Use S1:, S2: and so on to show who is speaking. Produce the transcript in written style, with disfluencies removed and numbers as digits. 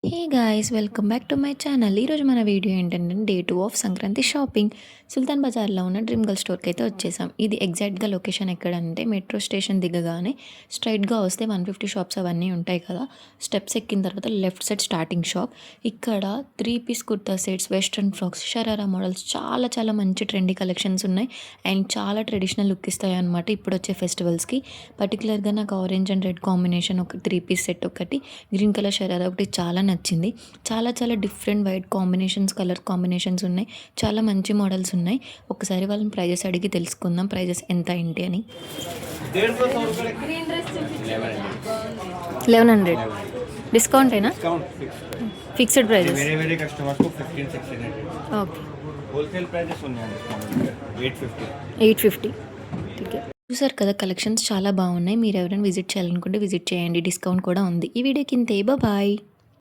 S1: Hey guys welcome back to my channel. ఈరోజు మన video ఏంటంటే డే 2 ఆఫ్ సంక్రాంతి షాపింగ్. సుల్తాన్ బజార్లో ఉన్న డ్రీమ్ గర్ల్ స్టోర్కి అయితే వచ్చేసాం. ఇది ఎగ్జాక్ట్గా లొకేషన్ ఎక్కడంటే మెట్రో స్టేషన్ దిగగానే స్ట్రైట్గా వస్తే 150 షాప్స్ అవన్నీ ఉంటాయి కదా. స్టెప్స్ ఎక్కిన తర్వాత లెఫ్ట్ సైడ్ స్టార్టింగ్ షాప్. ఇక్కడ 3 piece kurta sets, western frocks, sharara models చాలా చాలా మంచి ట్రెండీ కలెక్షన్స్ ఉన్నాయి. అండ్ చాలా ట్రెడిషనల్ లుక్ ఇస్తాయి అనమాట ఇప్పుడు వచ్చే ఫెస్టివల్స్కి. పర్టికులర్గా నాకు ఆరెంజ్ అండ్ రెడ్ కాంబినేషన్ ఒక 3 పీస్ సెట్ ఒకటి, గ్రీన్ కలర్ షరారా ఒకటి చాలా నచ్చింది. చాలా చాలా different white combinations, colour combinations ఉన్నాయి. చాలా మంచి మోడల్స్ ఉన్నాయి. ఒకసారి వాళ్ళని ప్రైజెస్ అడిగి తెలుసుకుందాం, ప్రైజెస్ ఎంత ఏంటి అని. 1100 డిస్కౌంట్ అయినా fixed prices. Okay,
S2: wholesale prices ఉన్నాయండి
S1: 850. చూసారు కదా, కలెక్షన్స్ చాలా బాగున్నాయి. మీరు ఎవరైనా విజిట్ చేయాలనుకుంటే విజిట్ చేయండి, డిస్కౌంట్ కూడా ఉంది. ఈ వీడియోకి ఇంతే, బాయ్.